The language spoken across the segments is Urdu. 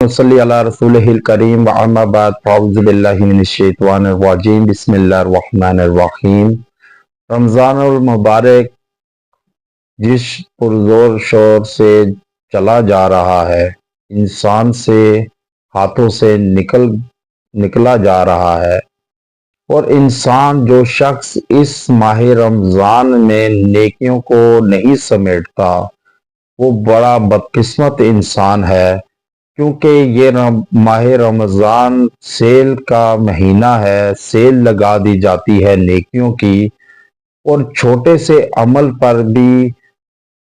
صلی علی رسولہ الکریم وعما بعد فاعوذ باللہ من الشیطان الرجیم بسم اللہ الرحمن الرحیم۔ رمضان المبارک جس پرزور شور سے چلا جا رہا ہے، انسان سے ہاتھوں سے نکلا جا رہا ہے، اور انسان جو شخص اس ماہ رمضان میں نیکیوں کو نہیں سمیٹتا وہ بڑا بدقسمت انسان ہے، کیونکہ یہ ماہ رمضان سیل کا مہینہ ہے، سیل لگا دی جاتی ہے نیکیوں کی، اور چھوٹے سے عمل پر بھی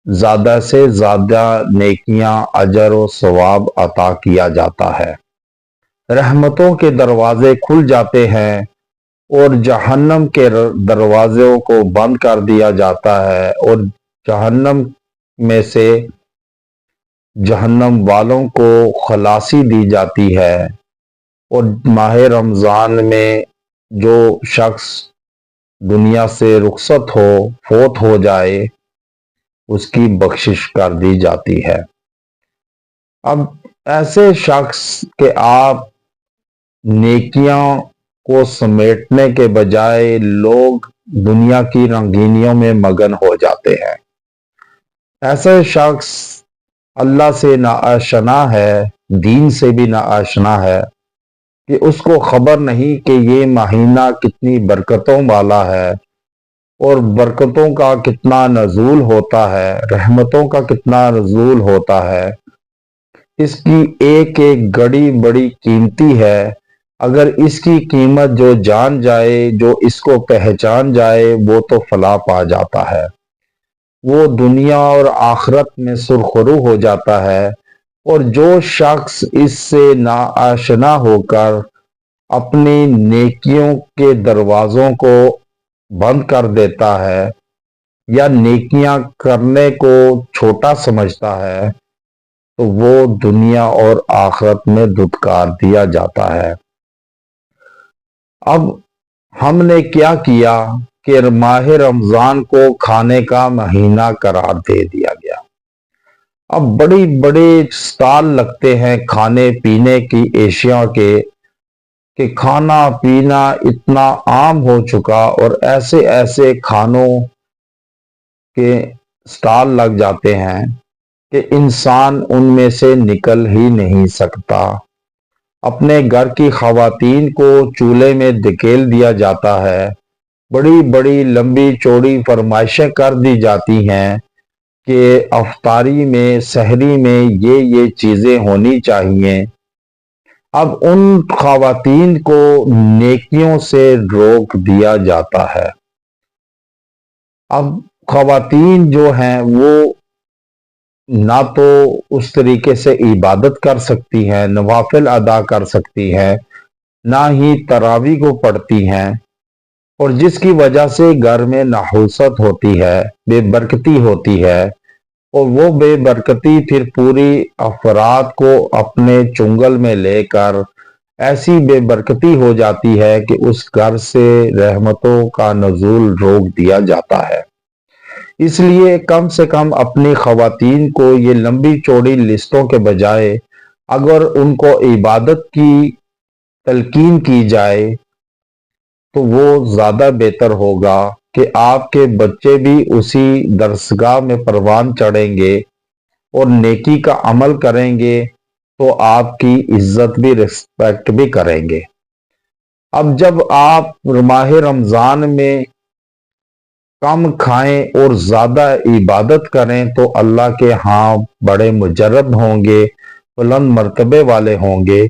زیادہ سے زیادہ نیکیاں، اجر و ثواب عطا کیا جاتا ہے۔ رحمتوں کے دروازے کھل جاتے ہیں اور جہنم کے دروازوں کو بند کر دیا جاتا ہے، اور جہنم میں سے جہنم والوں کو خلاصی دی جاتی ہے، اور ماہ رمضان میں جو شخص دنیا سے رخصت ہو، فوت ہو جائے، اس کی بخشش کر دی جاتی ہے۔ اب ایسے شخص کہ آپ نیکیاں کو سمیٹنے کے بجائے لوگ دنیا کی رنگینیوں میں مگن ہو جاتے ہیں، ایسے شخص اللہ سے ناآشنا ہے، دین سے بھی ناآشنا ہے، کہ اس کو خبر نہیں کہ یہ مہینہ کتنی برکتوں والا ہے، اور برکتوں کا کتنا نزول ہوتا ہے، رحمتوں کا کتنا نزول ہوتا ہے۔ اس کی ایک ایک گھڑی بڑی قیمتی ہے، اگر اس کی قیمت جو جان جائے، جو اس کو پہچان جائے، وہ تو فلاح پا جاتا ہے، وہ دنیا اور آخرت میں سرخرو ہو جاتا ہے۔ اور جو شخص اس سے ناآشنا ہو کر اپنی نیکیوں کے دروازوں کو بند کر دیتا ہے، یا نیکیاں کرنے کو چھوٹا سمجھتا ہے، تو وہ دنیا اور آخرت میں دھتکار دیا جاتا ہے۔ اب ہم نے کیا کیا کہ ماہ رمضان کو کھانے کا مہینہ قرار دے دیا گیا۔ اب بڑی بڑے سٹال لگتے ہیں کھانے پینے کی اشیاء کے، کہ کھانا پینا اتنا عام ہو چکا، اور ایسے ایسے کھانوں کے سٹال لگ جاتے ہیں کہ انسان ان میں سے نکل ہی نہیں سکتا۔ اپنے گھر کی خواتین کو چولہے میں دھکیل دیا جاتا ہے، بڑی بڑی لمبی چوڑی فرمائشیں کر دی جاتی ہیں کہ افطاری میں، سحری میں یہ چیزیں ہونی چاہیے۔ اب ان خواتین کو نیکیوں سے روک دیا جاتا ہے۔ اب خواتین جو ہیں وہ نہ تو اس طریقے سے عبادت کر سکتی ہیں، نوافل ادا کر سکتی ہیں، نہ ہی تراویح کو پڑھتی ہیں، اور جس کی وجہ سے گھر میں نحوست ہوتی ہے، بے برکتی ہوتی ہے، اور وہ بے برکتی پھر پوری افراد کو اپنے چنگل میں لے کر ایسی بے برکتی ہو جاتی ہے کہ اس گھر سے رحمتوں کا نزول روک دیا جاتا ہے۔ اس لیے کم سے کم اپنی خواتین کو یہ لمبی چوڑی لسٹوں کے بجائے اگر ان کو عبادت کی تلقین کی جائے تو وہ زیادہ بہتر ہوگا، کہ آپ کے بچے بھی اسی درسگاہ میں پروان چڑھیں گے اور نیکی کا عمل کریں گے، تو آپ کی عزت بھی، رسپیکٹ بھی کریں گے۔ اب جب آپ ماہ رمضان میں کم کھائیں اور زیادہ عبادت کریں تو اللہ کے ہاں بڑے مجرب ہوں گے، بلند مرتبے والے ہوں گے۔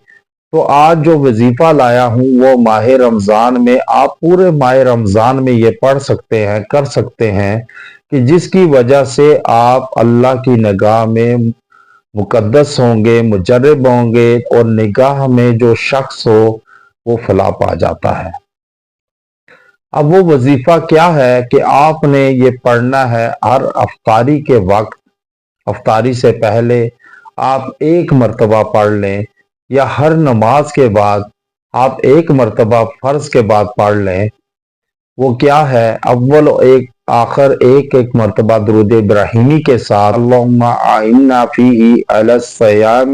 تو آج جو وظیفہ لایا ہوں وہ ماہ رمضان میں آپ پورے ماہ رمضان میں یہ پڑھ سکتے ہیں، کر سکتے ہیں، کہ جس کی وجہ سے آپ اللہ کی نگاہ میں مقدس ہوں گے، مجرب ہوں گے، اور نگاہ میں جو شخص ہو وہ فلاح پا جاتا ہے۔ اب وہ وظیفہ کیا ہے کہ آپ نے یہ پڑھنا ہے ہر افطاری کے وقت، افطاری سے پہلے آپ ایک مرتبہ پڑھ لیں، یا ہر نماز کے بعد آپ ایک مرتبہ فرض کے بعد پڑھ لیں۔ وہ کیا ہے؟ اول و آخر ایک مرتبہ درود ابراہیمی کے ساتھ اللہم اعنا فیہ علی الصیام